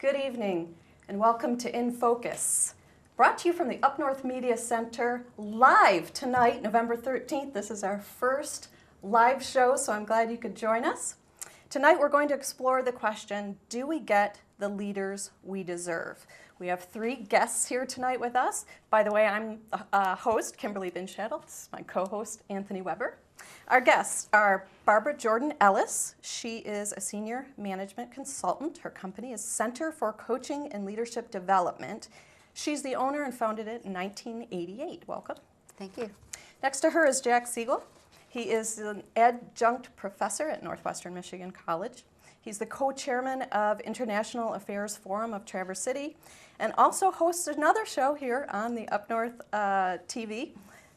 Good evening, and welcome to In Focus. Brought to you from the Up North Media Center, live tonight, November 13th. This is our first live show, so I'm glad you could join us. Tonight we're going to explore the question, do we get the leaders we deserve? We have three guests here tonight with us. By the way, I'm host, Kimberli Bindschatel. This is my co-host, Anthony Weber. Our guests are Barbara Jordan Ellis. She is a senior management consultant. Her company is Center for Coaching and Leadership Development. She's the owner and founded it in 1988. Welcome. Thank you. Next to her is Jack Segal. He is an adjunct professor at Northwestern Michigan College. He's the co-chairman of International Affairs Forum of Traverse City and also hosts another show here on the Up North TV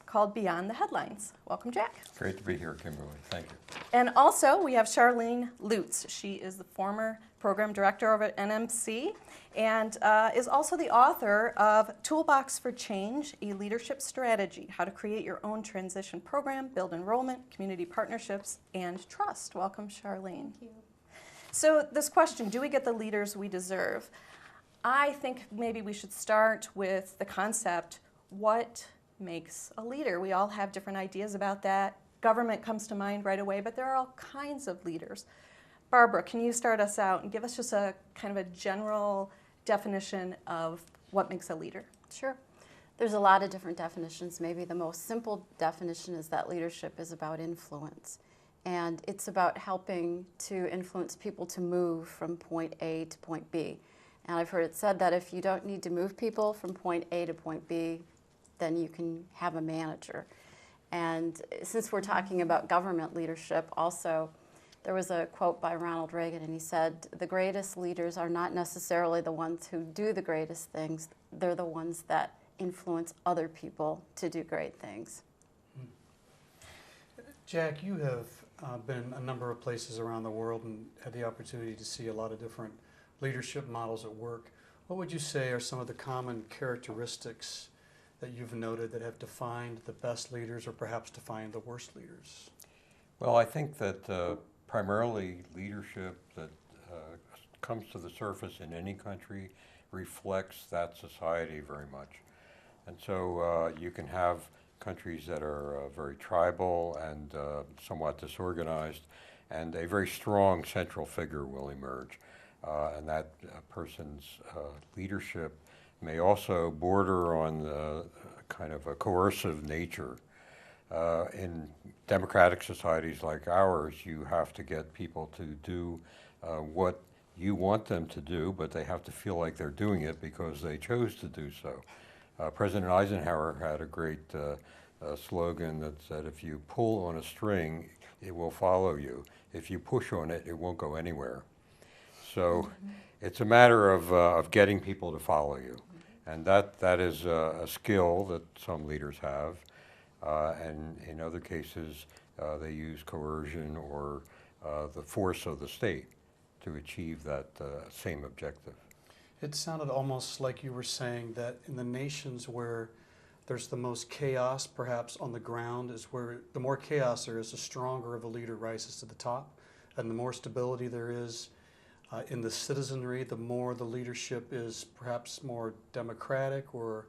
called Beyond the Headlines. Welcome, Jack. Great to be here, Kimberli. Thank you. And also we have Charlene Lutes. She is the former program director over at NMC and is also the author of Toolbox for Change, a Leadership Strategy, How to Create Your Own Transition Program, Build Enrollment, Community Partnerships, and Trust. Welcome, Charlene. Thank you. So this question, do we get the leaders we deserve? I think maybe we should start with the concept, what makes a leader? We all have different ideas about that. Government comes to mind right away, but there are all kinds of leaders. Barbara, can you start us out and give us just a kind of a general definition of what makes a leader? Sure. There's a lot of different definitions. Maybe the most simple definition is that leadership is about influence. And it's about helping to influence people to move from point A to point B. And I've heard it said that if you don't need to move people from point A to point B, then you can have a manager. And since we're talking about government leadership, also, there was a quote by Ronald Reagan, and he said, the greatest leaders are not necessarily the ones who do the greatest things, they're the ones that influence other people to do great things. Jack, you have been a number of places around the world and had the opportunity to see a lot of different leadership models at work. What would you say are some of the common characteristics that you've noted that have defined the best leaders or perhaps defined the worst leaders? Well, I think that primarily leadership that comes to the surface in any country reflects that society very much. And so you can have countries that are very tribal and somewhat disorganized, and a very strong central figure will emerge. And that person's leadership may also border on kind of a coercive nature. In democratic societies like ours, you have to get people to do what you want them to do, but they have to feel like they're doing it because they chose to do so. President Eisenhower had a great slogan that said, if you pull on a string, it will follow you. If you push on it, it won't go anywhere. So it's a matter of getting people to follow you. And that is a skill that some leaders have. And in other cases, they use coercion or the force of the state to achieve that same objective. It sounded almost like you were saying that in the nations where there's the most chaos, perhaps on the ground, is where the more chaos there is, the stronger of a leader rises to the top. And the more stability there is in the citizenry, the more the leadership is perhaps more democratic or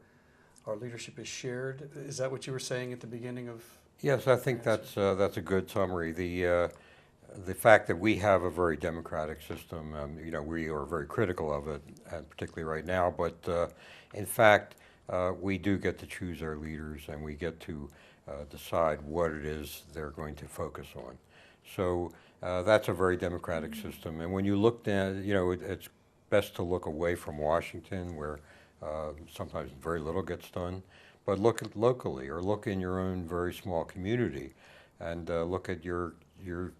our leadership is shared. Is that what you were saying at the beginning of? Yes, I think that's a good summary. The fact that we have a very democratic system, you know, we are very critical of it, and particularly right now. But in fact, we do get to choose our leaders, and we get to decide what it is they're going to focus on. So that's a very democratic system. And when you look down, you know, it's best to look away from Washington, where sometimes very little gets done, but look at locally, or look in your own very small community, and look at your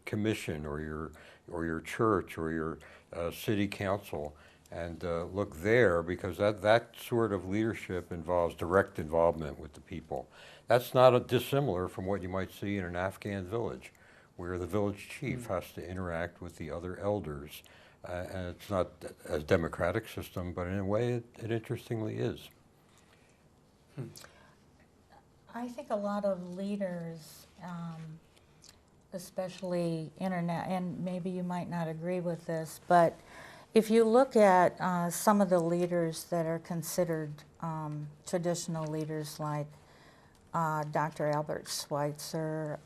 commission or your church or your city council, and look there, because that sort of leadership involves direct involvement with the people. That's not dissimilar from what you might see in an Afghan village, where the village chief has to interact with the other elders. And it's not a democratic system, but in a way it interestingly is. I think a lot of leaders, especially internet, and maybe you might not agree with this, but If you look at some of the leaders that are considered traditional leaders, like Dr. Albert Schweitzer,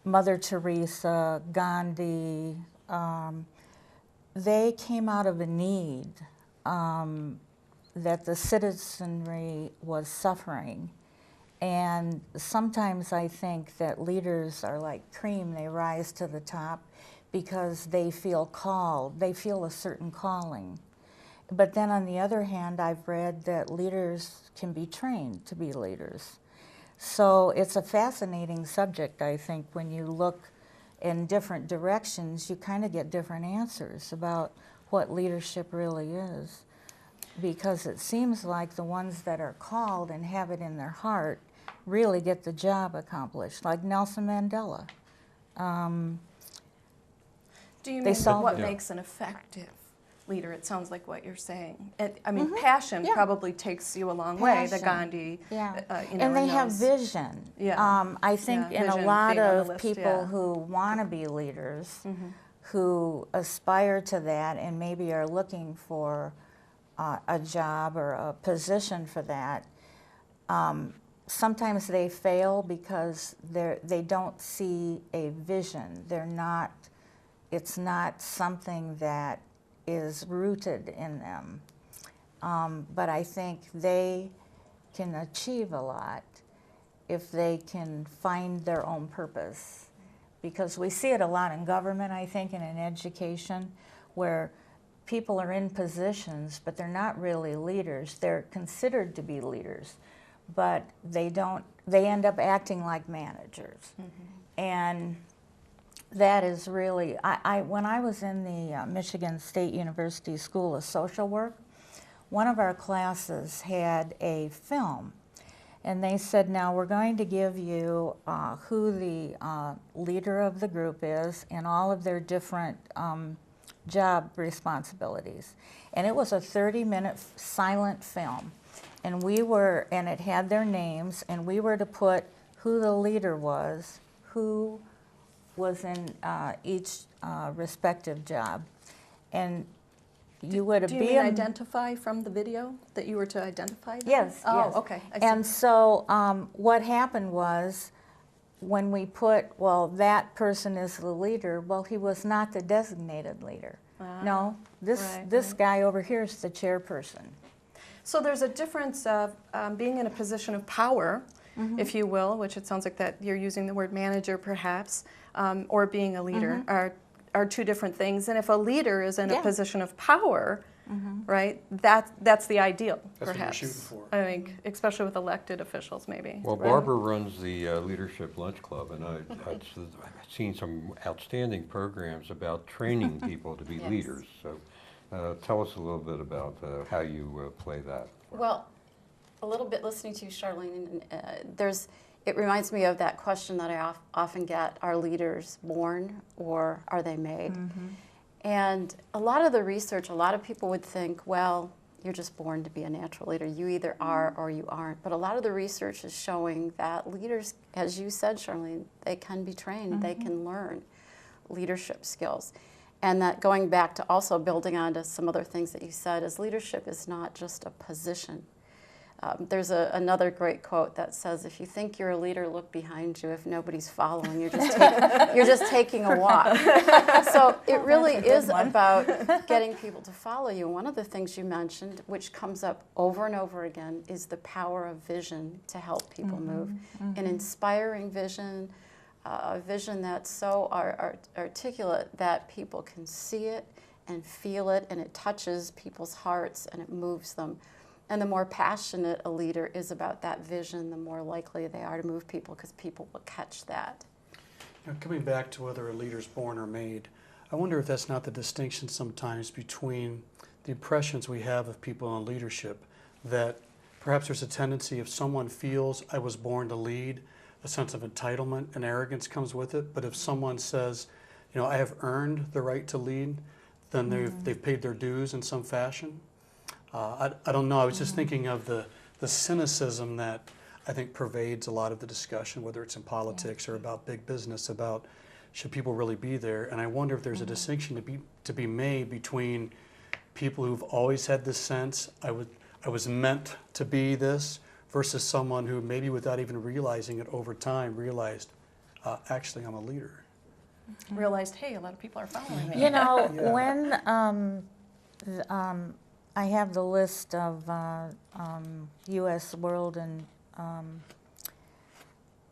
Mother Teresa, Gandhi, they came out of a need that the citizenry was suffering. And sometimes I think that leaders are like cream, they rise to the top because they feel called, they feel a certain calling. But then on the other hand, I've read that leaders can be trained to be leaders. So it's a fascinating subject, I think. When you look in different directions, you kind of get different answers about what leadership really is. Because it seems like the ones that are called and have it in their heart really get the job accomplished, like Nelson Mandela. Do you They mean solved what it. makes an effective leader? It sounds like what you're saying. I mean, passion Yeah. probably takes you a long way. The Passion. Gandhi, Yeah, you know, and they have those- vision. Yeah. I think Yeah, in a vision lot being on the of list, people yeah. who want to be leaders, who aspire to that and maybe are looking for a job or a position for that, sometimes they fail because they don't see a vision. It's not something that is rooted in them. But I think they can achieve a lot if they can find their own purpose. Because we see it a lot in government, I think, and in education, where people are in positions, but they're not really leaders. They're considered to be leaders, but they end up acting like managers. And that is really, when I was in the Michigan State University School of Social Work, one of our classes had a film. And they said, now we're going to give you who the leader of the group is and all of their different job responsibilities. And it was a 30-minute silent film. And it had their names, and we were to put who the leader was, who was in each respective job. And you would Do you mean identify from the video that you were to identify them? Yes, Oh, yes. okay. I see. And so what happened was, when we put, well, that person is the leader, well, he was not the designated leader. No, this guy over here is the chairperson. So there's a difference of being in a position of power, if you will, which it sounds like that you're using the word manager perhaps, or being a leader are two different things. And if a leader is in a position of power, right, that's the ideal, That's what you're perhaps. shooting for. I think, especially with elected officials, maybe. Well, Barbara runs the Leadership Lunch Club, and I've seen some outstanding programs about training people to be Yes. leaders. So tell us a little bit about how you play that. Well, a little bit listening to you, Charlene, it reminds me of that question that I often get: are leaders born or are they made? And a lot of the research, a lot of people would think, well, you're just born to be a natural leader. You either are or you aren't. But a lot of the research is showing that leaders, as you said, Charlene, they can be trained. They can learn leadership skills. And that, going back to also building on to some other things that you said, is leadership is not just a position. There's another great quote that says, if you think you're a leader, look behind you. If nobody's following, you're just taking a walk. So it really is about getting people to follow you. One of the things you mentioned, which comes up over and over again, is the power of vision to help people move. An inspiring vision, a vision that's so articulate that people can see it and feel it, and it touches people's hearts and it moves them. And the more passionate a leader is about that vision, the more likely they are to move people, because people will catch that. Now, coming back to whether a leader's born or made, I wonder if that's not the distinction sometimes between the impressions we have of people in leadership, that perhaps there's a tendency, if someone feels I was born to lead, a sense of entitlement and arrogance comes with it. But if someone says, you know, I have earned the right to lead, then they've paid their dues in some fashion. I don't know. I was just thinking of the cynicism that I think pervades a lot of the discussion, whether it's in politics or about big business, about should people really be there? And I wonder if there's a distinction to be made between people who've always had this sense, I was meant to be this, versus someone who maybe without even realizing it over time realized, actually I'm a leader. Realized, hey, a lot of people are following me. You know, Yeah. when I have the list of U.S. World and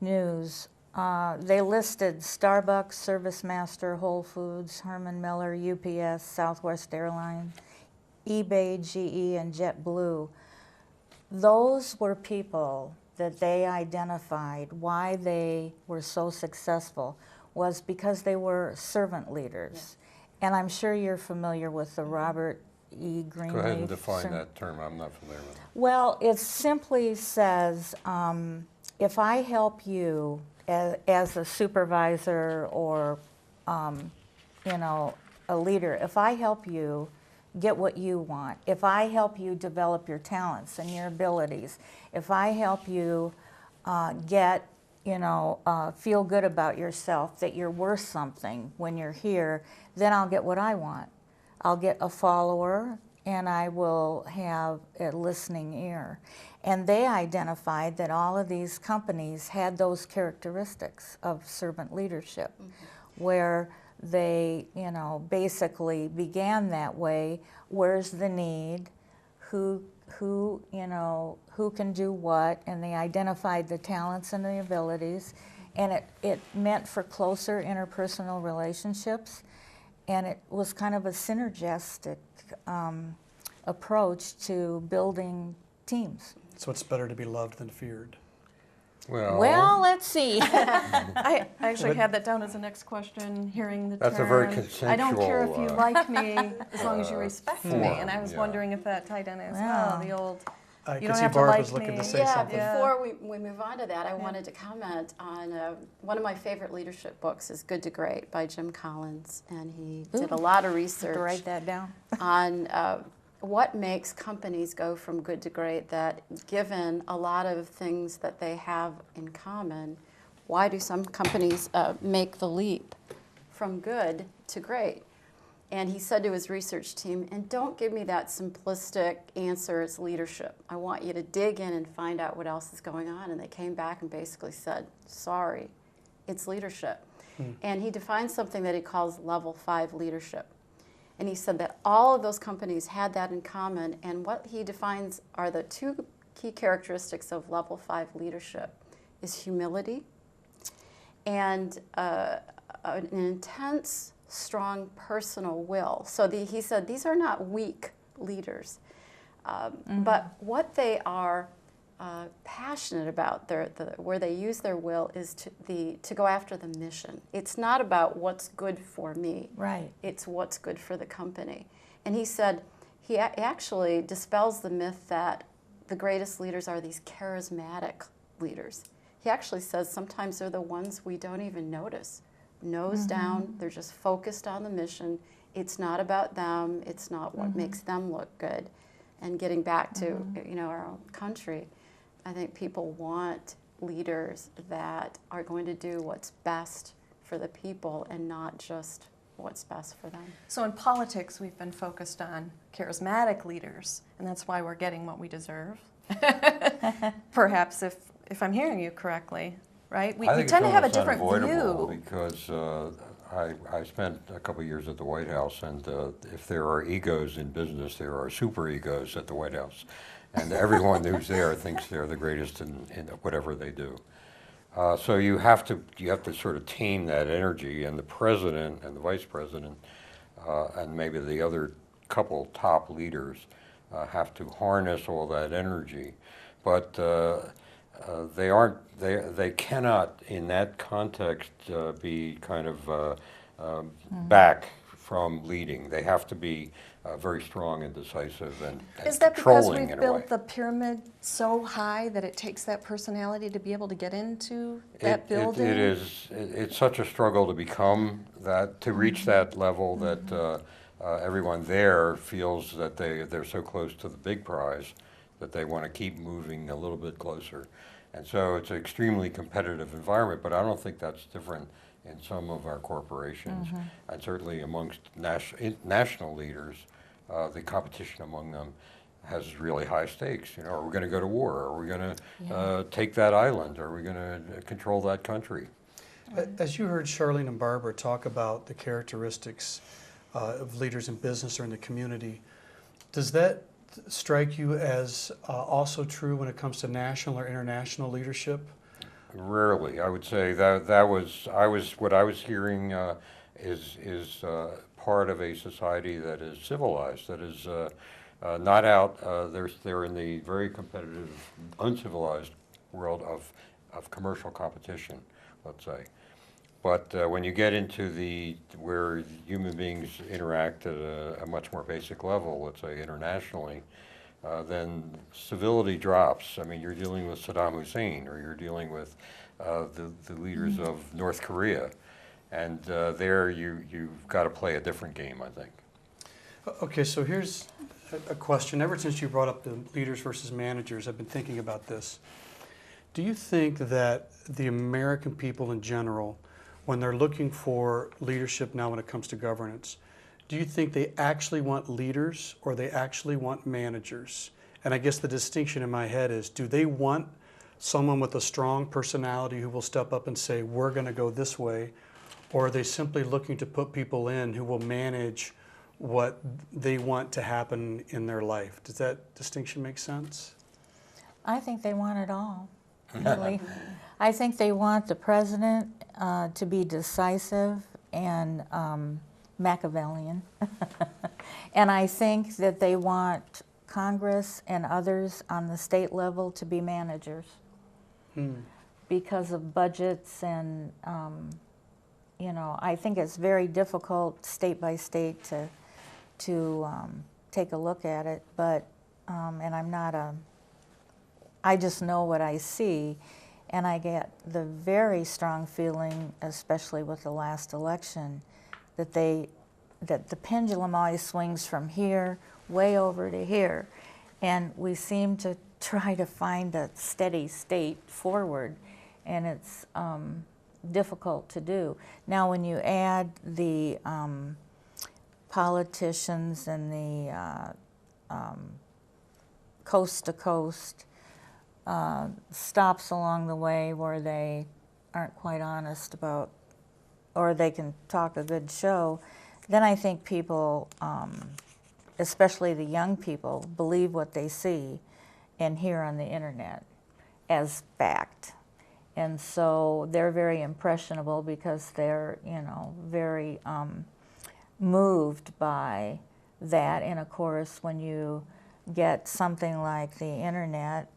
News, they listed Starbucks, ServiceMaster, Whole Foods, Herman Miller, UPS, Southwest Airlines, eBay, GE, and JetBlue. Those were people that they identified why they were so successful was because they were servant leaders. Yeah. And I'm sure you're familiar with the Robert E. Greenleaf. Go ahead and define that term. I'm not familiar with it. Well, it simply says, if I help you as a supervisor or, you know, a leader, if I help you get what you want, if I help you develop your talents and your abilities, if I help you get, you know, feel good about yourself, that you're worth something when you're here, then I'll get what I want. I'll get a follower and I will have a listening ear. And they identified that all of these companies had those characteristics of servant leadership, where they, you know, basically began that way. Where's the need? Who you know, who can do what? And they identified the talents and the abilities, and it meant for closer interpersonal relationships, and it was kind of a synergistic approach to building teams. So it's better to be loved than feared. Well, let's see. I actually had that down as the next question, hearing the That's term. a very consensual, I don't care if you like me, as long as you respect me. form, And I was yeah. wondering if that tied in as Wow. well, the old, I you can don't see have to Barb like was looking me. to say Yeah, something. before we move on to that, I wanted to comment on one of my favorite leadership books is Good to Great by Jim Collins, and he did a lot of To research write that down. on what makes companies go from good to great, that given a lot of things that they have in common, why do some companies make the leap from good to great? And he said to his research team, and don't give me that simplistic answer, it's leadership. I want you to dig in and find out what else is going on. And they came back and basically said, sorry, it's leadership. And he defines something that he calls level 5 leadership. And he said that all of those companies had that in common, and what he defines are the two key characteristics of level 5 leadership is humility and an intense, strong personal will. So he said these are not weak leaders, but what they are passionate about, where they use their will, is to go after the mission. It's not about what's good for me. Right. It's what's good for the company. And he said he actually dispels the myth that the greatest leaders are these charismatic leaders. He actually says sometimes they're the ones we don't even notice. Nose down, they're just focused on the mission. It's not about them. It's not what makes them look good. And getting back to our own country, I think people want leaders that are going to do what's best for the people and not just what's best for them. So in politics, we've been focused on charismatic leaders, and that's why we're getting what we deserve. Perhaps, if I'm hearing you correctly, right? We I think tend to it's have a almost different unavoidable view. because I spent a couple of years at the White House, and if there are egos in business, there are super egos at the White House. And everyone who's there thinks they're the greatest in whatever they do. So you have to sort of tame that energy, and the president and the vice president and maybe the other couple top leaders have to harness all that energy. But they cannot in that context be kind of back from leading. They have to be very strong and decisive and Is that because controlling we've in a way. built the pyramid so high that it takes that personality to be able to get into that building? It's such a struggle to become that, to reach that level that everyone there feels that they're so close to the big prize that they want to keep moving a little bit closer. And so it's an extremely competitive environment, but I don't think that's different in some of our corporations, and certainly amongst national leaders, the competition among them has really high stakes. You know, are we going to go to war? Are we going to take that island? Are we going to control that country? As you heard Charlene and Barbara talk about the characteristics of leaders in business or in the community, does that strike you as also true when it comes to national or international leadership? Rarely, I would say that was what I was hearing is part of a society that is civilized, that is not out. They're in the very competitive, uncivilized world of commercial competition, let's say. But when you get into where human beings interact at a much more basic level, let's say internationally, then civility drops. I mean, you're dealing with Saddam Hussein, or you're dealing with the leaders of North Korea, and there you've got to play a different game, I think. Okay, so here's a question. Ever since you brought up the leaders versus managers, I've been thinking about this. Do you think that the American people in general, when they're looking for leadership now when it comes to governance, do you think they actually want leaders or they actually want managers? And I guess the distinction in my head is, do they want someone with a strong personality who will step up and say, we're going to go this way? Or are they simply looking to put people in who will manage what they want to happen in their life? Does that distinction make sense? I think they want it all, really. I think they want the president to be decisive and Machiavellian. And I think that they want Congress and others on the state level to be managers because of budgets and, you know, I think it's very difficult state by state to take a look at it, but, and I just know what I see, and I get the very strong feeling, especially with the last election, that the pendulum always swings from here way over to here, and we seem to try to find a steady state forward, and it's difficult to do. Now, when you add the politicians and the coast-to-coast stops along the way where they aren't quite honest about, or they can talk a good show, then I think people, especially the young people, believe what they see and hear on the internet as fact. And so they're very impressionable because they're, you know, very moved by that. And of course, when you get something like the internet,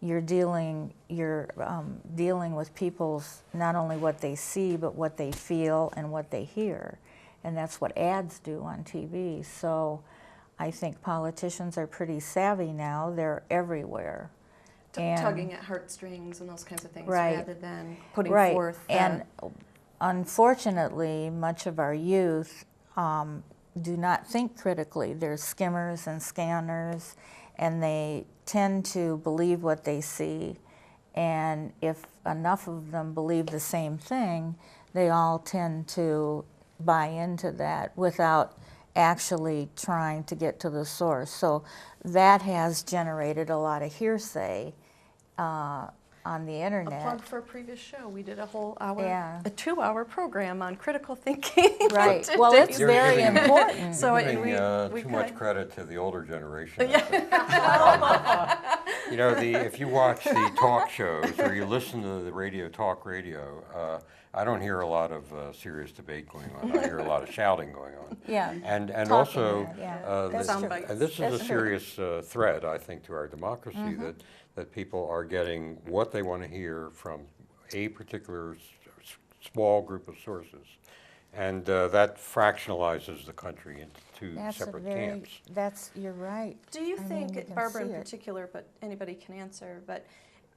you're dealing with people's, not only what they see, but what they feel and what they hear. And that's what ads do on TV. So I think politicians are pretty savvy now. They're everywhere. Tugging at heartstrings and those kinds of things, right, rather than putting right, forth. And unfortunately, much of our youth do not think critically. They're skimmers and scanners, and they tend to believe what they see. And if enough of them believe the same thing, they all tend to buy into that without actually trying to get to the source. So that has generated a lot of hearsay on the internet. A plug for a previous show. We did a whole hour, Yeah. a 2-hour program on critical thinking. Right. Well, it's You're very giving- important. So You're giving we too much kind- credit to the older generation. I think. You know, if you watch the talk shows or you listen to the talk radio, I don't hear a lot of serious debate going on. I hear a lot of shouting going on. Yeah. And Talking also, there, yeah. That's true. and this is That's a true. serious threat, I think, to our democracy, that people are getting what they want to hear from a particular small group of sources. And that fractionalizes the country into two separate camps. You're right. Do you I mean, think, you can Barbara see in it. particular, but anybody can answer, but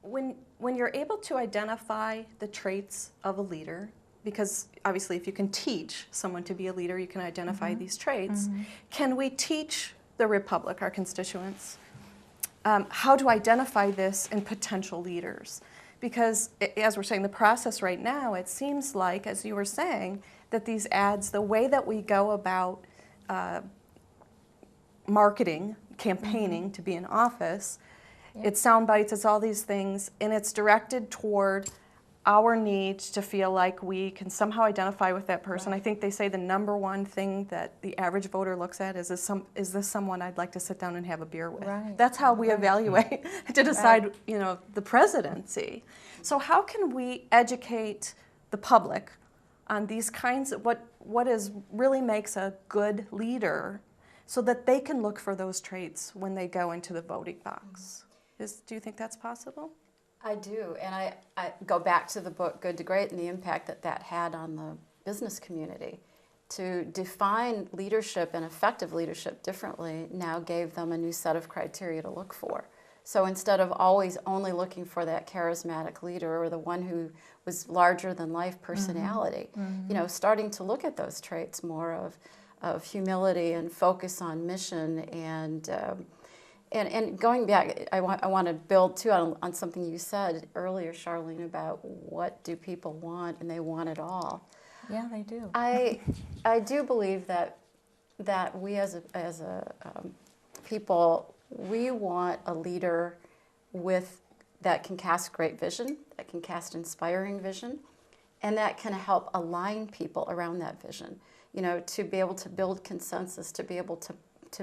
when you're able to identify the traits of a leader, because obviously if you can teach someone to be a leader, you can identify these traits, can we teach the Republic, our constituents, how to identify this in potential leaders? because as we're saying, the process right now, it seems like, as you were saying, that these ads, the way that we go about marketing, campaigning to be in office, it's sound bites, it's all these things, and it's directed toward our need to feel like we can somehow identify with that person. I think they say the number one thing that the average voter looks at is this someone I'd like to sit down and have a beer with. Right. That's how we evaluate to decide, you know, the presidency. So how can we educate the public on these kinds of what is really makes a good leader, so that they can look for those traits when they go into the voting box? Do you think that's possible? I do, and I go back to the book Good to Great and the impact that that had on the business community. To define leadership and effective leadership differently now gave them a new set of criteria to look for. So instead of always only looking for that charismatic leader or the one who was larger than life personality, you know, starting to look at those traits more of humility and focus on mission and going back, I want to build too on something you said earlier, Charlene, about what do people want, and they want it all. Yeah, they do. I do believe that we as a people, we want a leader that can cast great vision, that can cast inspiring vision, and that can help align people around that vision. You know, to be able to build consensus, to be able to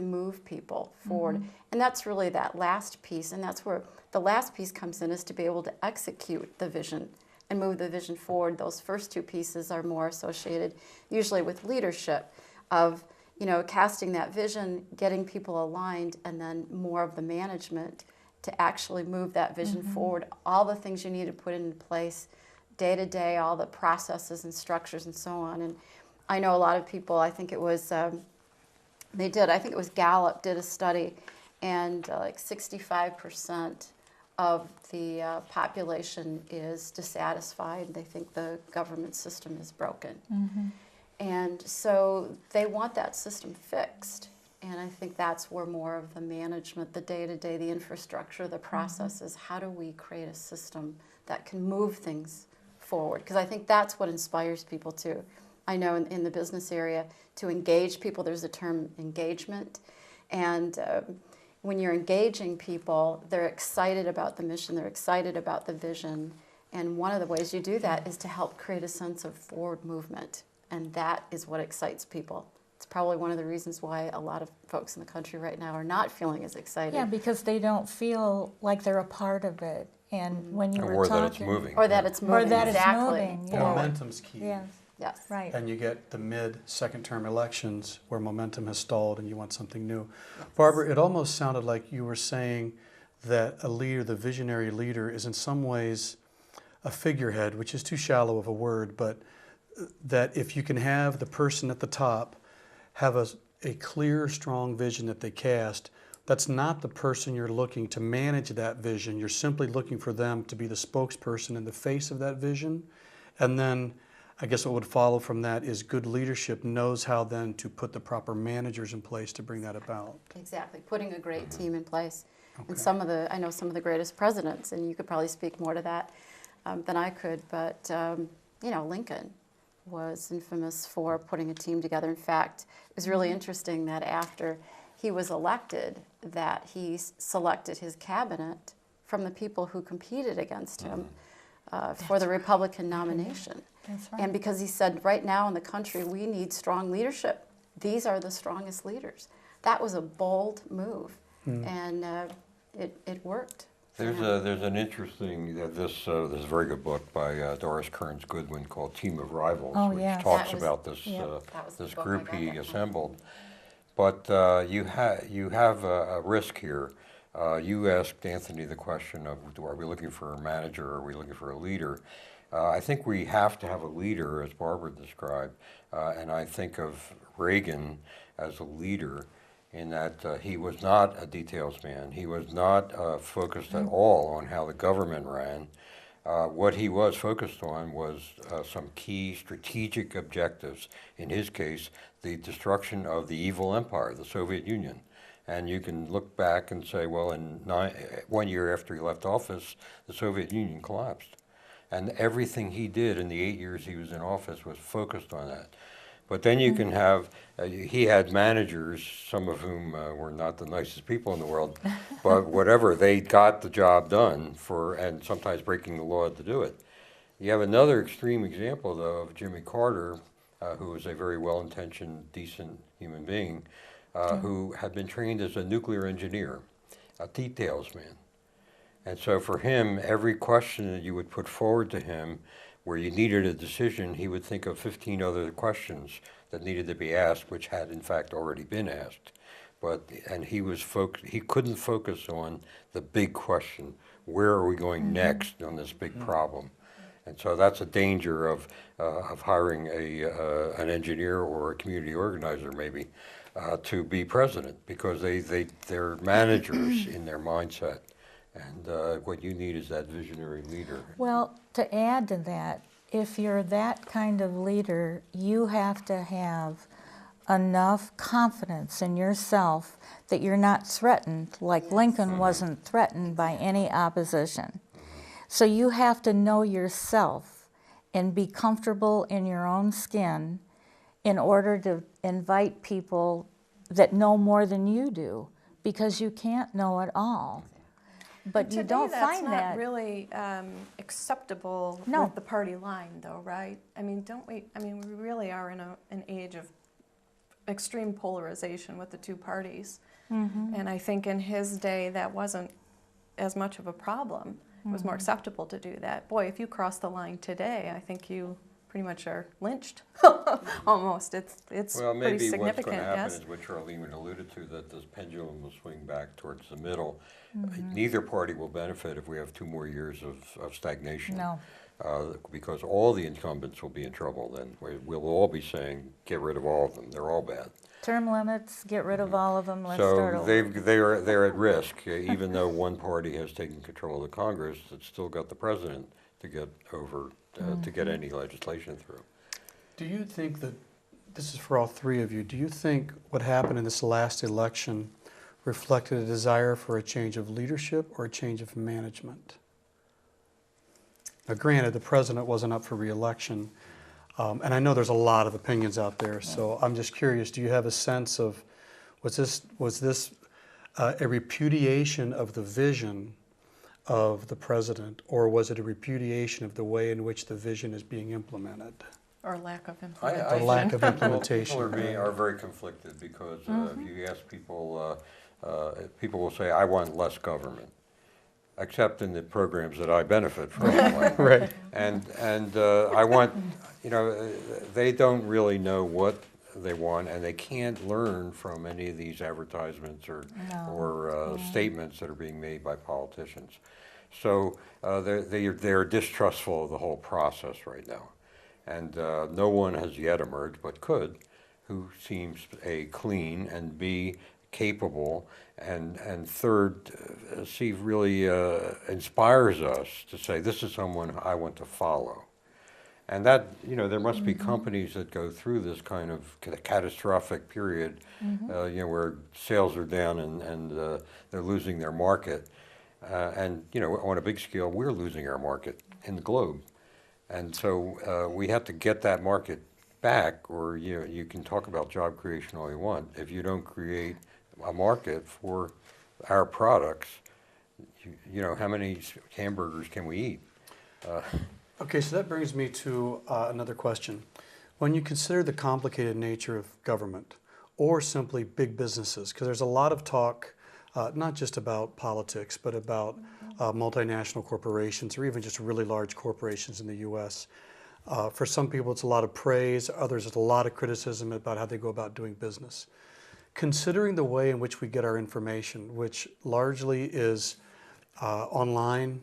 move people forward. And that's really that last piece, and that's where the last piece comes in, is to be able to execute the vision and move the vision forward. Those first two pieces are more associated usually with leadership, of, you know, casting that vision, getting people aligned, and then more of the management to actually move that vision forward. All the things you need to put in place day to day, all the processes and structures and so on. And I know a lot of people, I think it was Gallup did a study, and like 65% of the population is dissatisfied. They think the government system is broken. And so they want that system fixed. And I think that's where more of the management, the day-to-day, the infrastructure, the processes, how do we create a system that can move things forward? Because I think that's what inspires people too. I know in the business area, to engage people, there's a term engagement. And when you're engaging people, they're excited about the mission, they're excited about the vision. And one of the ways you do that is to help create a sense of forward movement. And that is what excites people. It's probably one of the reasons why a lot of folks in the country right now are not feeling as excited. Yeah, because they don't feel like they're a part of it. And when you were Or talking... that it's moving. Or that it's moving. Or that exactly. it's moving, The yeah. momentum's key. Yes, Yes. right. And you get the mid-second term elections where momentum has stalled and you want something new. Barbara, it almost sounded like you were saying that a leader, the visionary leader, is in some ways a figurehead, which is too shallow of a word, but that if you can have the person at the top have a clear, strong vision that they cast, that's not the person you're looking to manage that vision. You're simply looking for them to be the spokesperson in the face of that vision. And then I guess what would follow from that is good leadership knows how then to put the proper managers in place to bring that about. Exactly, putting a great team in place. And I know some of the greatest presidents, and you could probably speak more to that than I could, but you know, Lincoln was infamous for putting a team together. In fact, it was really interesting that after he was elected, that he selected his cabinet from the people who competed against him for the Republican nomination. That's right. And because he said, right now in the country, we need strong leadership. These are the strongest leaders. That was a bold move, and it worked. There's an interesting, this very good book by Doris Kearns Goodwin called Team of Rivals, Oh, which yes. talks That was- about this that was the this book I group got he that from. assembled. But you have a risk here. You asked Anthony the question of, are we looking for a manager or are we looking for a leader? I think we have to have a leader, as Barbara described, and I think of Reagan as a leader in that he was not a details man. He was not focused at all on how the government ran. What he was focused on was some key strategic objectives. In his case, the destruction of the evil empire, the Soviet Union. And you can look back and say, well, 1 year after he left office, the Soviet Union collapsed. And everything he did in the 8 years he was in office was focused on that. But then you can have, he had managers, some of whom were not the nicest people in the world, but whatever, they got the job done and sometimes breaking the law to do it. You have another extreme example, though, of Jimmy Carter, who was a very well-intentioned, decent human being, who had been trained as a nuclear engineer, a details man. And so for him, every question that you would put forward to him where you needed a decision, he would think of 15 other questions that needed to be asked, which had in fact already been asked. And he couldn't focus on the big question, where are we going next on this big problem? And so that's a danger of hiring an engineer or a community organizer maybe to be president, because they're managers in their mindset. And what you need is that visionary leader. Well, to add to that, if you're that kind of leader, you have to have enough confidence in yourself that you're not threatened, like Lincoln wasn't threatened by any opposition. So you have to know yourself and be comfortable in your own skin in order to invite people that know more than you do, because you can't know it all. But you don't find that. That's not really acceptable with the party line, though, right? I mean, don't we? I mean, we really are in an age of extreme polarization with the two parties. And I think in his day that wasn't as much of a problem. It was more acceptable to do that. Boy, if you cross the line today, I think you pretty much are lynched, almost. It's well, pretty maybe significant. what's going to happen yes? is what Charlene alluded to, that this pendulum will swing back towards the middle. Neither party will benefit if we have 2 more years of stagnation. No. Because all the incumbents will be in trouble then. We'll all be saying, get rid of all of them. They're all bad. Term limits, get rid of all of them, let's start So over. they're at risk. Even though one party has taken control of the Congress, it's still got the president to get over, to get any legislation through. Do you think that, this is for all three of you, do you think what happened in this last election reflected a desire for a change of leadership or a change of management? Now granted, the president wasn't up for re-election, and I know there's a lot of opinions out there, so I'm just curious, do you have a sense of, was this a repudiation of the vision of the president, or was it a repudiation of the way in which the vision is being implemented? Or lack of I implementation. The lack of think implementation. people are very conflicted, because if you ask people, people will say, I want less government, except in the programs that I benefit from. Right. And I want, they don't really know what they want, and they can't learn from any of these advertisements or statements that are being made by politicians. So they're distrustful of the whole process right now. And no one has yet emerged, but could, who seems A, clean, and B, capable, and third, C, really inspires us to say, this is someone I want to follow. And that, there must be companies that go through this kind of catastrophic period, where sales are down and they're losing their market. And, on a big scale, we're losing our market in the globe. And so we have to get that market back, or you can talk about job creation all you want. If you don't create a market for our products, how many hamburgers can we eat? Okay, so that brings me to another question. When you consider the complicated nature of government, or simply big businesses, because there's a lot of talk, not just about politics, but about multinational corporations, or even just really large corporations in the U.S. For some people, it's a lot of praise. Others, it's a lot of criticism about how they go about doing business. Considering the way in which we get our information, which largely is online,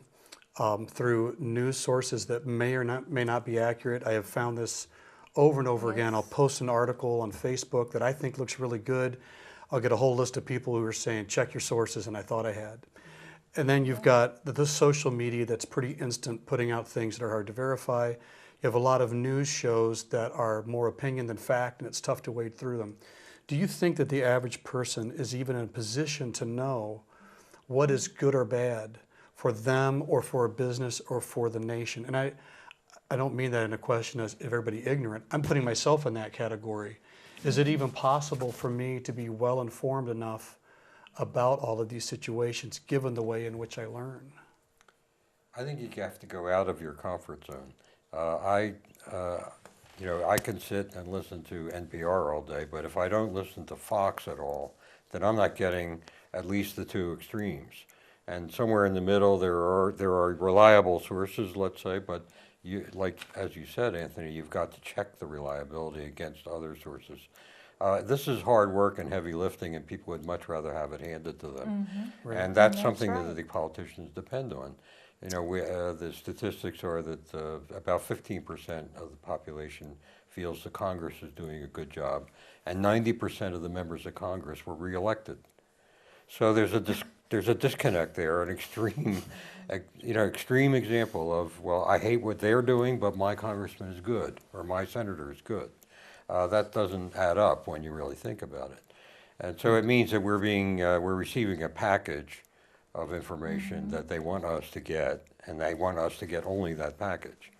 through news sources that may not be accurate. I have found this over and over again. I'll post an article on Facebook that I think looks really good. I'll get a whole list of people who are saying, check your sources, and I thought I had. And then you've got the social media that's pretty instant, putting out things that are hard to verify. You have a lot of news shows that are more opinion than fact, and it's tough to wade through them. Do you think that the average person is even in a position to know what is good or bad for them or for a business or for the nation? And I don't mean that in a question as if everybody ignorant. I'm putting myself in that category. Is it even possible for me to be well informed enough about all of these situations given the way in which I learn? I think you have to go out of your comfort zone. I can sit and listen to NPR all day, but if I don't listen to Fox at all, then I'm not getting at least the two extremes. And somewhere in the middle, there are reliable sources, let's say, but like as you said, Anthony, you've got to check the reliability against other sources. This is hard work and heavy lifting, and people would much rather have it handed to them. Right. And that's That's something right. that the politicians depend on. The statistics are that about 15% of the population feels the Congress is doing a good job, and 90% of the members of Congress were reelected. So there's a disconnect there, an extreme, extreme example of, well, I hate what they're doing, but my congressman is good, or my senator is good. That doesn't add up when you really think about it. And so it means that we're receiving a package of information that they want us to get, and they want us to get only that package.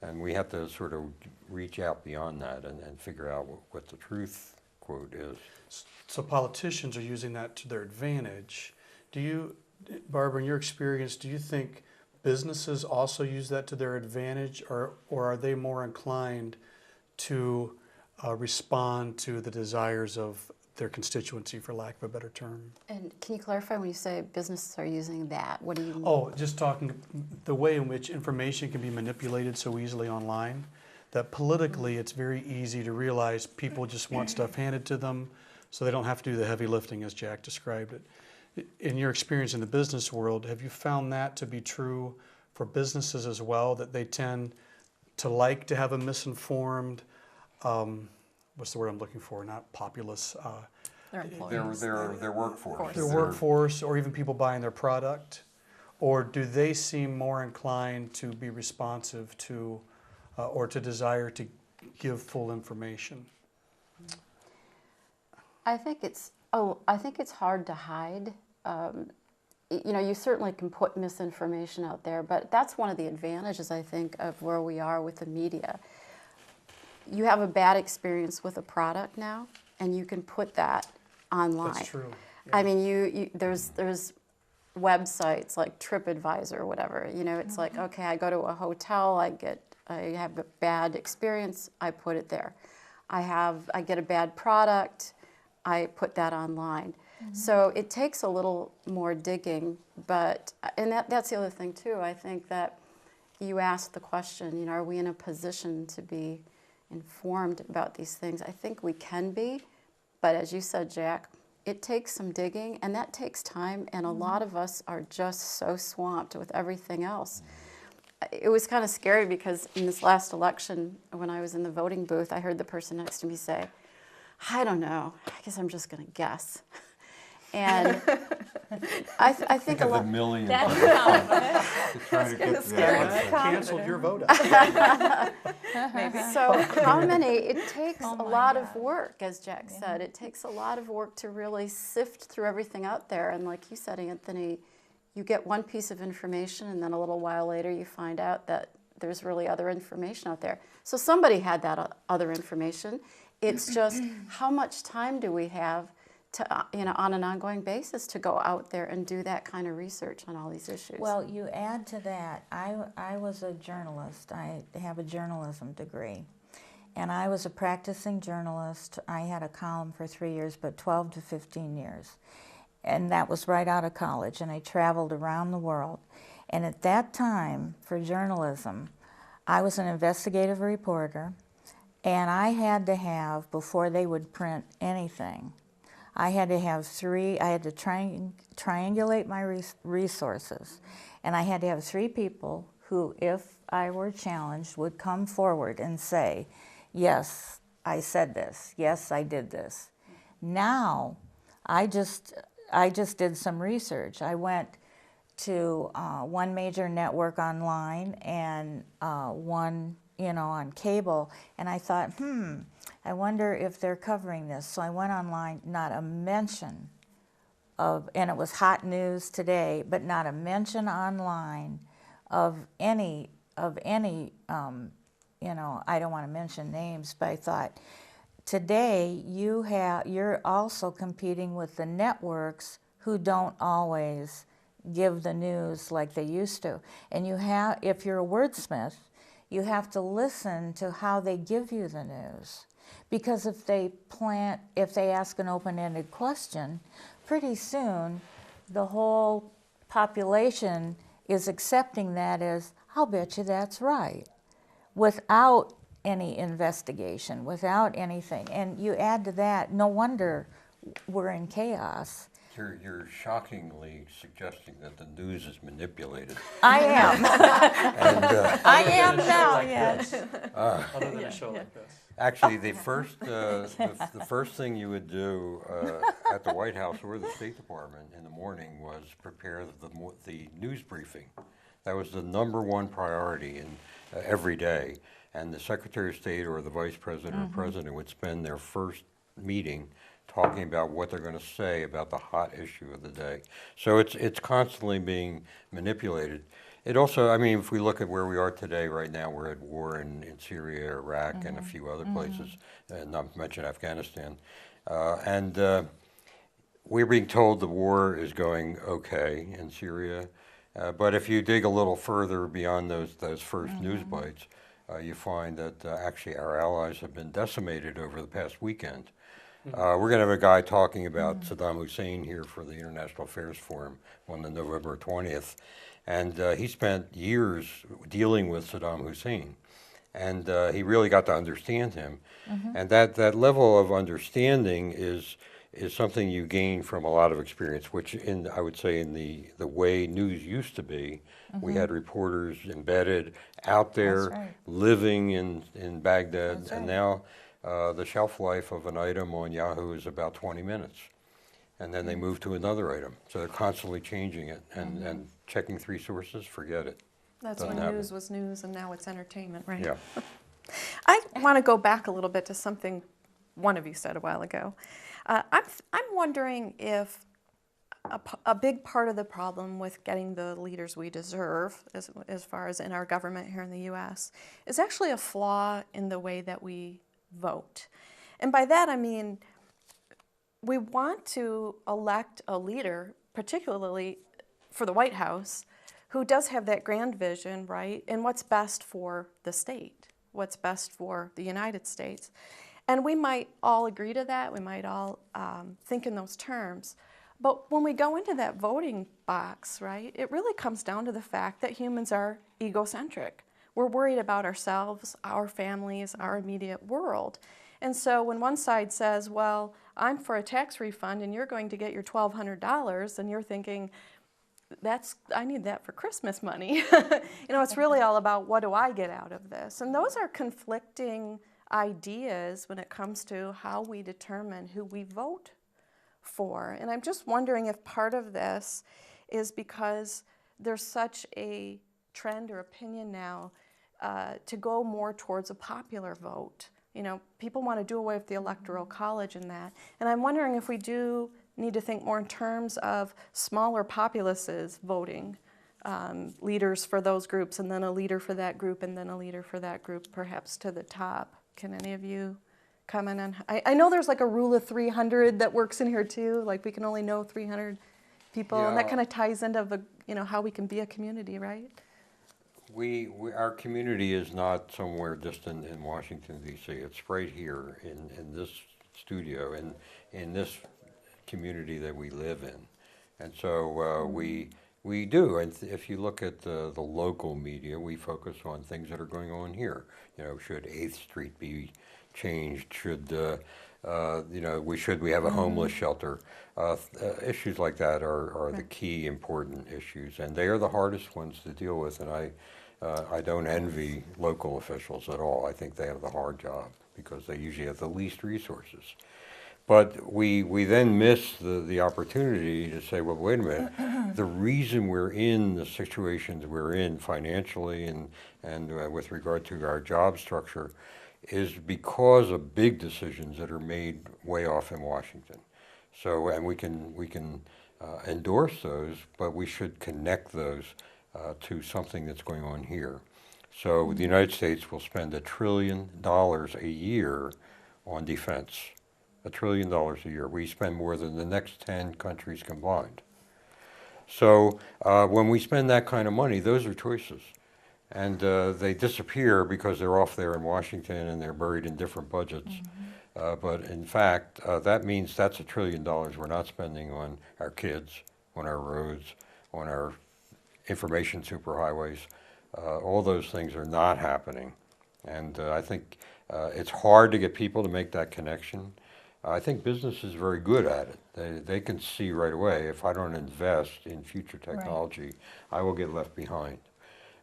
And we have to sort of reach out beyond that and figure out what the truth quote is. So politicians are using that to their advantage. Do you, Barbara, in your experience, do you think businesses also use that to their advantage, or are they more inclined to respond to the desires of their constituency, for lack of a better term? And can you clarify when you say businesses are using that? What do you mean? Oh, just talking the way in which information can be manipulated so easily online, that politically it's very easy to realize people just want stuff handed to them so they don't have to do the heavy lifting as Jack described it. In your experience in the business world, have you found that to be true for businesses as well, that they tend to like to have a misinformed, what's the word I'm looking for, not populace, Their employees. Their workforce. their workforce, or even people buying their product? Or do they seem more inclined to be responsive to or to desire to give full information? I think it's hard to hide. You certainly can put misinformation out there, but that's one of the advantages, I think, of where we are with the media. You have a bad experience with a product now, and you can put that online. That's true. I mean, there's websites like TripAdvisor or whatever. It's like, okay, I go to a hotel, I have a bad experience, I put it there. I get a bad product, I put that online. So it takes a little more digging, and that's the other thing too. I think that you asked the question, are we in a position to be informed about these things? I think we can be, but as you said, Jack, it takes some digging, and that takes time, and a lot of us are just so swamped with everything else. It was kind of scary because in this last election, when I was in the voting booth, I heard the person next to me say, I don't know, I guess I'm just going to guess. And I think a of the lot. millions That's to try to get to that. Canceled your vote out. So how many? It takes a lot of work, as Jack said. It takes a lot of work to really sift through everything out there. And like you said, Anthony, you get one piece of information, and then a little while later you find out that there's really other information out there. So somebody had that other information. It's just how much time do we have to, on an ongoing basis, to go out there and do that kind of research on all these issues? Well, you add to that, I was a journalist. I have a journalism degree. And I was a practicing journalist. I had a column for 3 years, but 12 to 15 years. And that was right out of college, and I traveled around the world. And at that time, for journalism, I was an investigative reporter, and I had to have, before they would print anything, I had to triangulate my resources, and I had to have 3 people who, if I were challenged, would come forward and say, yes, I said this, yes, I did this. Now, I just did some research. I went to one major network online and one, on cable, and I thought, I wonder if they're covering this. So I went online, not a mention of, and it was hot news today, but not a mention online of any, you know, I don't want to mention names, but I thought, today you're also competing with the networks who don't always give the news like they used to. And you have, if you're a wordsmith, you have to listen to how they give you the news. Because if they ask an open-ended question, pretty soon the whole population is accepting that as, I'll bet you that's right, without any investigation, without anything. And you add to that, no wonder we're in chaos. You're shockingly suggesting that the news is manipulated. I am. I am Other than a show now, like yes. this. Other than a show like this. Actually, the first thing you would do at the White House or the State Department in the morning was prepare the news briefing. That was the #1 priority in every day. And the Secretary of State or the Vice President or President would spend their first meeting talking about what they're going to say about the hot issue of the day. So it's constantly being manipulated. It also, I mean, if we look at where we are today, right now, we're at war in Syria, Iraq, and a few other places, and not to mention Afghanistan. We're being told the war is going okay in Syria, but if you dig a little further beyond those first news bites, you find that actually our allies have been decimated over the past weekend. We're going to have a guy talking about Saddam Hussein here for the International Affairs Forum on the November 20th. And he spent years dealing with Saddam Hussein. And he really got to understand him. And that level of understanding is something you gain from a lot of experience, which I would say in the way news used to be, we had reporters embedded out there, living in Baghdad. And now the shelf life of an item on Yahoo is about 20 minutes. And then they move to another item. So they're constantly changing it and checking 3 sources, forget it. That's Doesn't when happen. news was news and now it's entertainment, right? Yeah. I want to go back a little bit to something one of you said a while ago. I'm wondering if a big part of the problem with getting the leaders we deserve, as far as in our government here in the U.S., is actually a flaw in the way that we vote. And by that I mean, we want to elect a leader, particularly for the White House, who does have that grand vision, right, and what's best for the state, what's best for the United States. And we might all agree to that, we might all think in those terms. But when we go into that voting box, right, it really comes down to the fact that humans are egocentric. We're worried about ourselves, our families, our immediate world. And so when one side says, well, I'm for a tax refund and you're going to get your $1,200, and you're thinking, I need that for Christmas money. You know, it's really all about what do I get out of this? And those are conflicting ideas when it comes to how we determine who we vote for. And I'm just wondering if part of this is because there's such a trend or opinion now to go more towards a popular vote. You know, people want to do away with the Electoral College and that. And I'm wondering if we do need to think more in terms of smaller populaces voting, leaders for those groups, and then a leader for that group, and then a leader for that group, perhaps to the top. Can any of you comment on? I know there's like a rule of 300 that works in here too. Like we can only know 300 people, and that kind of ties into how we can be a community, right? Our community is not somewhere distant in Washington, D.C. It's right here in this studio, in this community that we live in. And so we do. And if you look at the local media, we focus on things that are going on here. You know, should 8th Street be changed? Should we have a homeless shelter? Issues like that are the key important issues, and they are the hardest ones to deal with. And I don't envy local officials at all. I think they have the hard job because they usually have the least resources. But we then miss the opportunity to say, well, wait a minute, the reason we're in the situations we're in financially and with regard to our job structure is because of big decisions that are made way off in Washington. So, and we can endorse those, but we should connect those to something that's going on here. So the United States will spend $1 trillion a year on defense. $1 trillion a year. We spend more than the next 10 countries combined. So when we spend that kind of money, those are choices. And they disappear because they're off there in Washington and they're buried in different budgets. But in fact, that means that's $1 trillion we're not spending on our kids, on our roads, on our information superhighways. All those things are not happening. And I think it's hard to get people to make that connection. I think business is very good at it. They can see right away, if I don't invest in future technology, I will get left behind.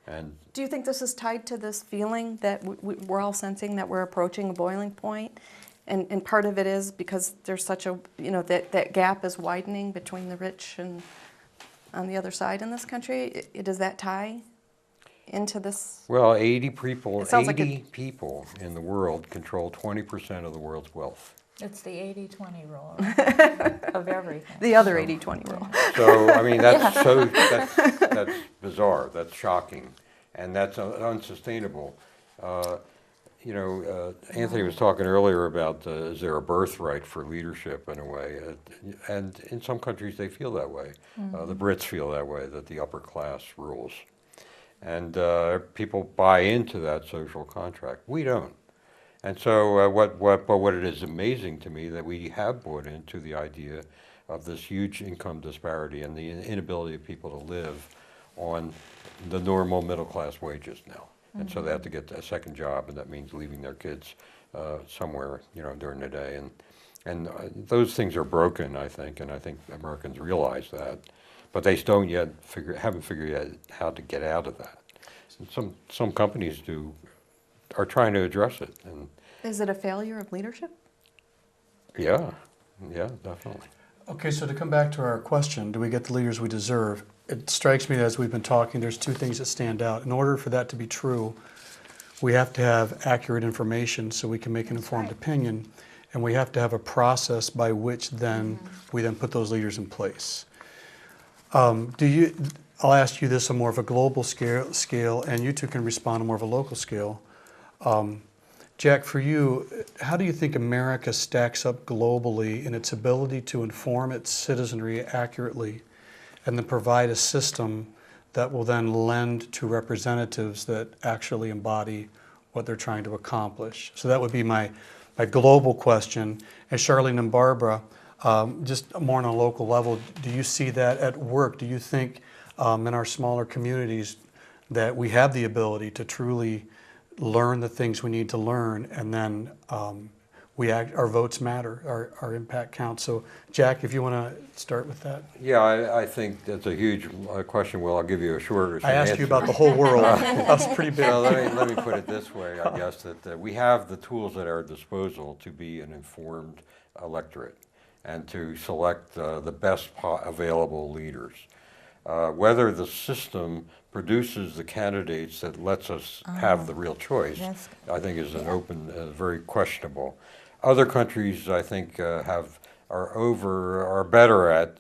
And do you think this is tied to this feeling that we're all sensing that we're approaching a boiling point? And part of it is because there's such a, that gap is widening between the rich and on the other side in this country. Does that tie into this? Well, 80 people Like people in the world control 20% of the world's wealth. It's the 80-20 rule of everything. The other 80-20 rule. So, I mean, that's bizarre, that's shocking, and that's unsustainable. Anthony was talking earlier about is there a birthright for leadership in a way, and in some countries they feel that way. The Brits feel that way, that the upper class rules. And people buy into that social contract. We don't. And so what it is amazing to me that we have bought into the idea of this huge income disparity and the inability of people to live on the normal middle class wages now. And so they have to get a second job, and that means leaving their kids somewhere, during the day. And those things are broken, I think, and I think Americans realize that. But they don't yet haven't figured out how to get out of that. And some companies are trying to address it. And is it a failure of leadership? yeah, definitely. Okay, so to come back to our question, do we get the leaders we deserve? It strikes me that as we've been talking, there's two things that stand out. In order for that to be true, we have to have accurate information so we can make an informed opinion, and we have to have a process by which then we then put those leaders in place. I'll ask you this on more of a global scale, and you two can respond on more of a local scale. Jack, for you, how do you think America stacks up globally in its ability to inform its citizenry accurately and then provide a system that will then lend to representatives that actually embody what they're trying to accomplish? So that would be my global question. And Charlene and Barbara, just more on a local level, do you see that at work? Do you think in our smaller communities that we have the ability to truly learn the things we need to learn, and then our votes matter, our impact counts? So Jack, if you want to start with that. Yeah, I think that's a huge question. Well, I'll give you a shorter answer. I asked you about the whole world. That's pretty big. Well, let me put it this way, I guess, that we have the tools at our disposal to be an informed electorate and to select the best available leaders. Whether the system produces the candidates that lets us have the real choice, I think is an open, very questionable. Other countries, I think, are better at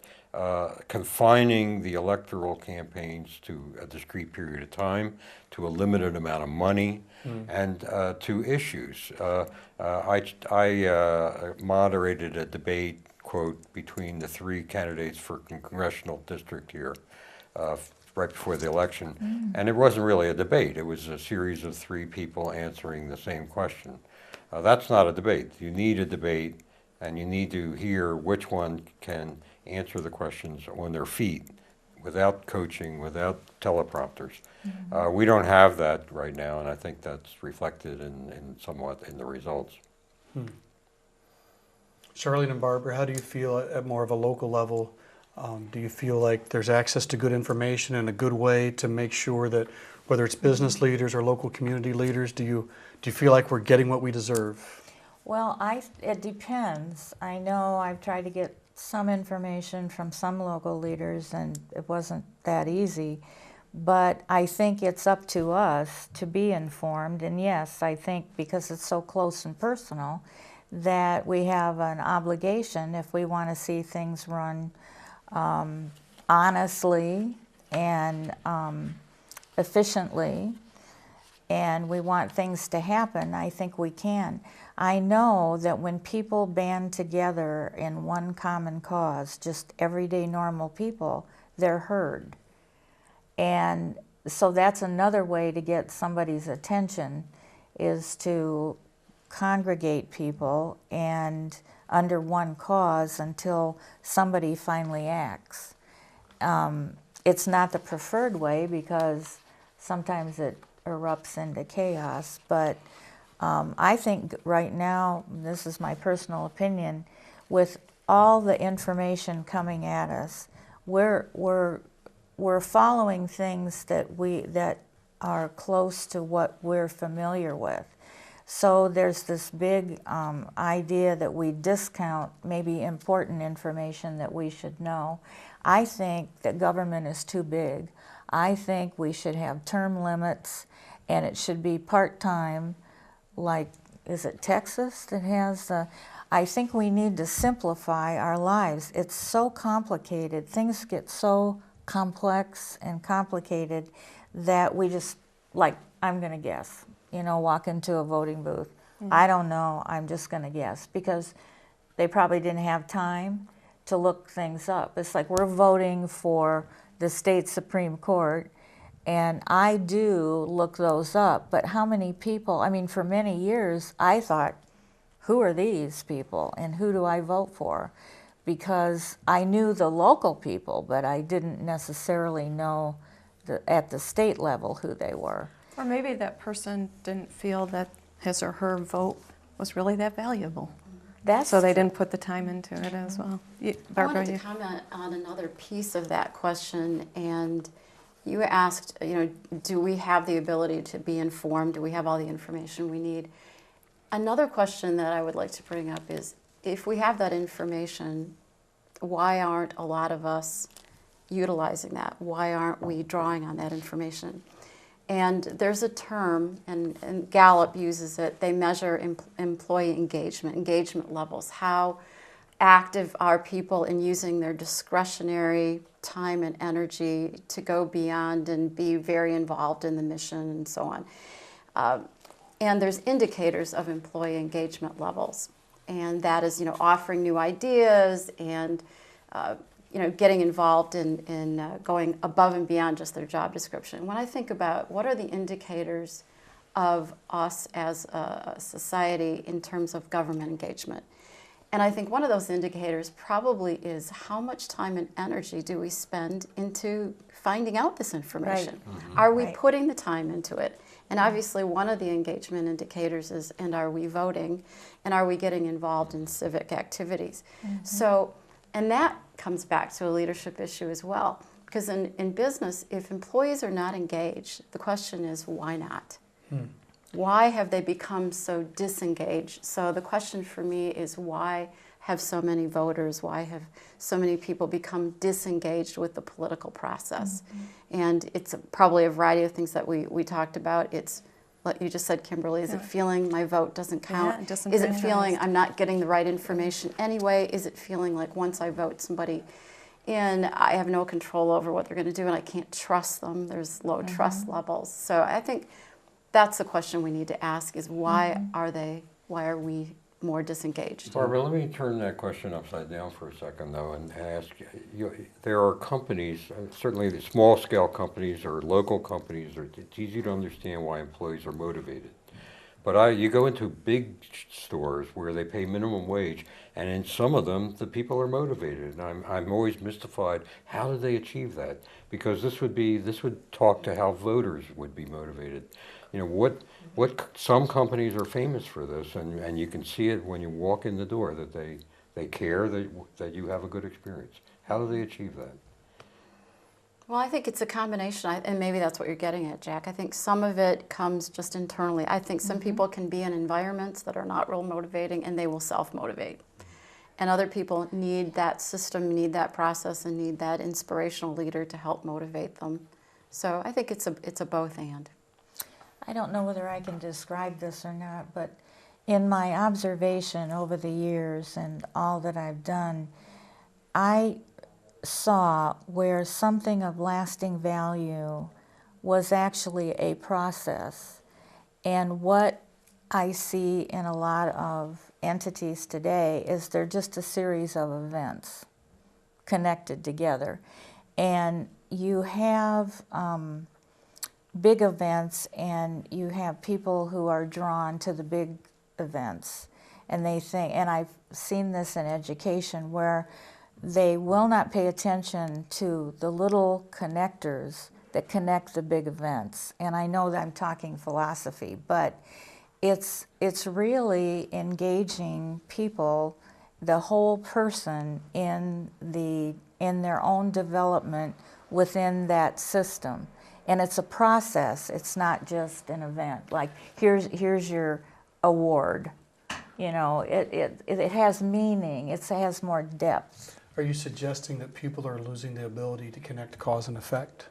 confining the electoral campaigns to a discrete period of time, to a limited amount of money, and to issues. I moderated a debate, quote, between the three candidates for congressional district here right before the election. And it wasn't really a debate. It was a series of three people answering the same question. That's not a debate. You need a debate, and you need to hear which one can answer the questions on their feet without coaching, without teleprompters. We don't have that right now, and I think that's reflected in somewhat in the results. Charlene and Barbara, how do you feel at more of a local level? Do you feel like there's access to good information and a good way to make sure that whether it's business leaders or local community leaders, do you feel like we're getting what we deserve? Well, it depends. I know I've tried to get some information from some local leaders, and it wasn't that easy. But I think it's up to us to be informed, and yes, I think because it's so close and personal, that we have an obligation if we want to see things run honestly and efficiently, and we want things to happen. I think we can. I know that when people band together in one common cause, just everyday normal people, they're heard. And so that's another way to get somebody's attention, is to congregate people and under one cause until somebody finally acts. It's not the preferred way because sometimes it erupts into chaos, but I think right now, this is my personal opinion, with all the information coming at us, we're following things that are close to what we're familiar with. So there's this big idea that we discount maybe important information that we should know. I think that government is too big. I think we should have term limits, and it should be part-time, like, is it Texas that has I think we need to simplify our lives. It's so complicated. Things get so complex and complicated that we just, like, I'm going to guess, walk into a voting booth. I don't know, I'm just going to guess, because they probably didn't have time to look things up. It's like we're voting for the state Supreme Court, and I do look those up, but how many people, for many years, I thought, who are these people and who do I vote for? Because I knew the local people, but I didn't necessarily know at the state level who they were. Or maybe that person didn't feel that his or her vote was really that valuable. So they didn't put the time into it as well. Barbara, I wanted to comment on another piece of that question, and you asked, do we have the ability to be informed? Do we have all the information we need? Another question that I would like to bring up is, if we have that information, why aren't a lot of us utilizing that? Why aren't we drawing on that information? And there's a term, and Gallup uses it, they measure employee engagement levels. How active are people in using their discretionary time and energy to go beyond and be very involved in the mission and so on. And there's indicators of employee engagement levels. And that is, offering new ideas and, getting involved in going above and beyond just their job description. When I think about what are the indicators of us as a society in terms of government engagement, and I think one of those indicators probably is how much time and energy do we spend into finding out this information? Right. Mm-hmm. Are we putting the time into it? And obviously one of the engagement indicators is, and are we voting? And are we getting involved in civic activities? Mm-hmm. So, and that comes back to a leadership issue as well. Because in business, if employees are not engaged, the question is, why not? Why have they become so disengaged? So the question for me is, why have so many voters, why have so many people become disengaged with the political process? Mm-hmm. And it's probably a variety of things that we talked about. It's what you just said, Kimberli. Is it feeling my vote doesn't count? Yeah, is it feeling I'm not getting the right information anyway? Is it feeling like once I vote somebody in, I have no control over what they're going to do and I can't trust them? There's low trust levels. So I think that's the question we need to ask, is why are we more disengaged? Barbara, let me turn that question upside down for a second, though, and ask you, there are companies, certainly the small-scale companies or local companies, it's easy to understand why employees are motivated. But you go into big stores where they pay minimum wage, and in some of them, the people are motivated. And I'm always mystified, how do they achieve that? Because this would talk to how voters would be motivated. Some companies are famous for this, and you can see it when you walk in the door, that they care that you have a good experience. How do they achieve that? Well, I think it's a combination, and maybe that's what you're getting at, Jack. I think some of it comes just internally. I think some people can be in environments that are not real motivating, and they will self-motivate. And other people need that system, need that process, and need that inspirational leader to help motivate them So I think it's a both and. I don't know whether I can describe this or not, but in my observation over the years and all that I've done, I saw where something of lasting value was actually a process. And what I see in a lot of entities today is they're just a series of events connected together. And you have big events, and you have people who are drawn to the big events. And they think, and I've seen this in education, where they will not pay attention to the little connectors that connect the big events. And I know that I'm talking philosophy, but it's really engaging people, the whole person, in their own development within that system. And it's a process. It's not just an event. Like, here's your award. You know, it has meaning. It has more depth. Are you suggesting that people are losing the ability to connect cause and effect?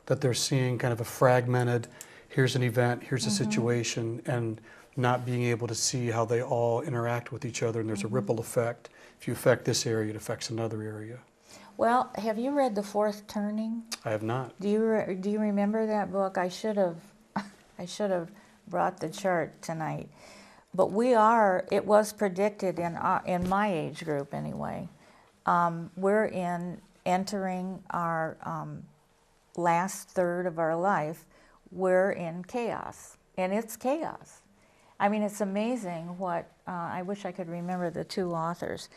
That they're seeing kind of a fragmented, here's an event, here's a situation, and not being able to see how they all interact with each other, and there's a ripple effect. If you affect this area, it affects another area. Well, have you read The Fourth Turning? I have not. Do you remember that book? I should have brought the chart tonight. But it was predicted in my age group anyway. We're entering our last third of our life. We're in chaos, and it's chaos. I mean, it's amazing what, I wish I could remember the two authors,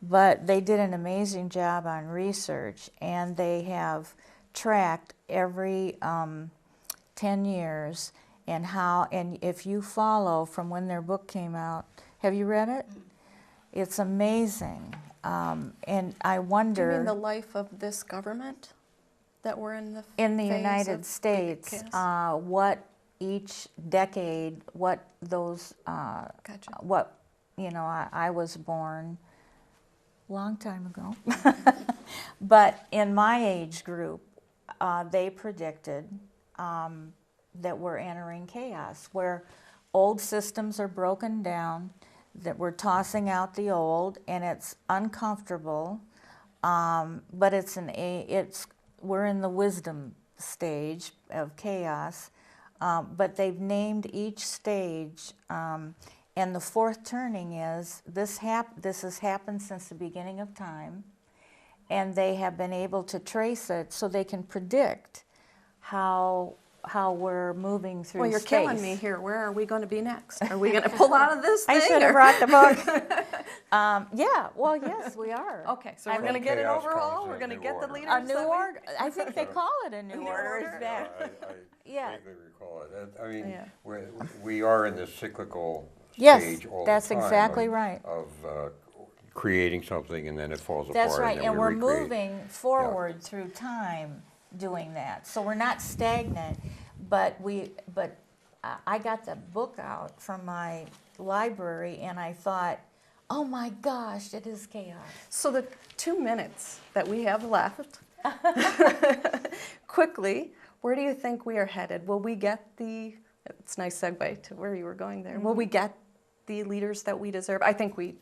but they did an amazing job on research, and they have tracked every 10 years and if you follow from when their book came out, have you read it? It's amazing. And I wonder... Do you mean the life of this government that we're in the in the phase United of States, chaos? what each decade, what those, Gotcha. what, you know, I was born a long time ago. But in my age group, they predicted that we're entering chaos, where old systems are broken down, that we're tossing out the old, and it's uncomfortable, but we're in the wisdom stage of chaos, but they've named each stage, and the fourth turning is, this has happened since the beginning of time, and they have been able to trace it so they can predict how we're moving through Well, you're space. killing me here. Where are we going to be next? Are we going to pull out of this thing? I should have brought the book. Yeah, well, yes, we are. Okay, so we're going to get an chaos overhaul. comes We're in going to new get the order. leaders. A new that we- order. I think they call it a new order. order. Is that? I Yeah. vaguely recall it. I mean, Yeah. we are in this cyclical Yes, stage all that's the time exactly right. of creating something and then it falls That's apart. right, then and we we're recreate. moving forward through time doing that. So we're not stagnant, but I got the book out from my library, and I thought, oh my gosh, it is chaos. So the 2 minutes that we have left, quickly, where do you think we are headed? Will we get it's a nice segue to where you were going there. Will we get the leaders that we deserve? I think we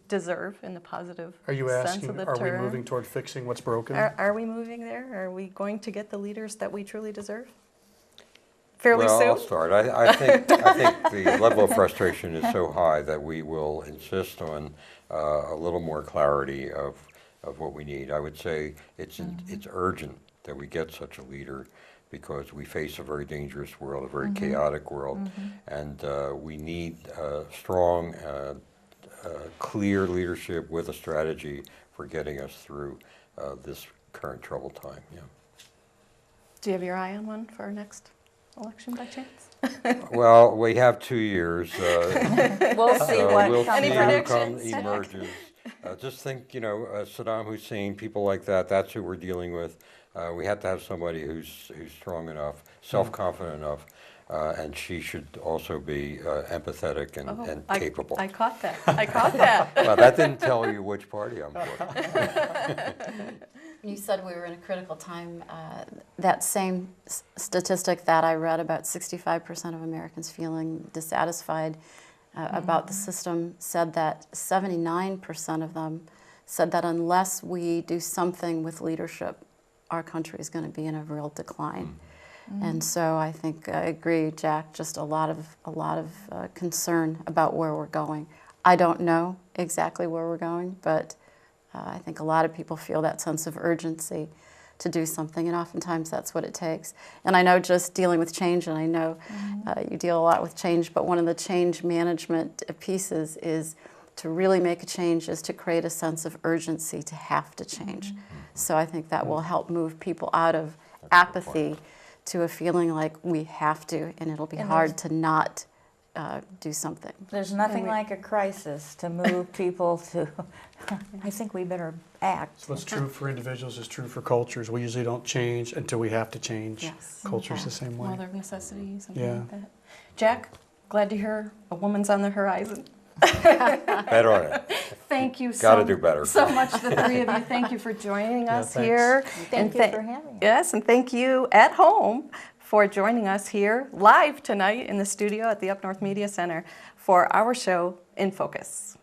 deserve in the positive Are you sense asking, of the are term. we moving toward fixing what's broken? Are we moving there? Are we going to get the leaders that we truly deserve? Fairly Well, soon? I'll start. I think the level of frustration is so high that we will insist on a little more clarity of what we need. I would say it's urgent that we get such a leader, because we face a very dangerous world, a very chaotic world, and we need strong, clear leadership with a strategy for getting us through this current troubled time. Yeah. Do you have your eye on one for our next election by chance? Well, we have 2 years. We'll see what We'll comes see Any up. who predictions? emerges. Just think, Saddam Hussein, people like that, that's who we're dealing with. We have to have somebody who's strong enough, self-confident enough, and she should also be empathetic and capable. I caught that. I caught that. Well, that didn't tell you which party I'm for. You said we were in a critical time. That same statistic that I read about 65% of Americans feeling dissatisfied about the system said that 79% of them said that unless we do something with leadership, our country is going to be in a real decline. And so I think I agree, Jack, just a lot of concern about where we're going. I don't know exactly where we're going, but I think a lot of people feel that sense of urgency to do something, and oftentimes that's what it takes. And I know just dealing with change, and I know you deal a lot with change, but one of the change management pieces is to really make a change is to create a sense of urgency to have to change. So I think that will help move people out of apathy to a feeling like we have to, and it'll be hard to not do something. There's nothing like a crisis to move people to, I think we better act. So what's true for individuals is true for cultures. We usually don't change until we have to change. Yes. Culture's the same way. Mother of necessity, something Yeah. like that. Jack, glad to hear a woman's on the horizon. Better on it. Thank you Gotta do better. so much, the three of you. Thank you for joining us thanks. here. Thank you for having us. Yes, and thank you at home for joining us here live tonight in the studio at the Up North Media Center for our show, In Focus.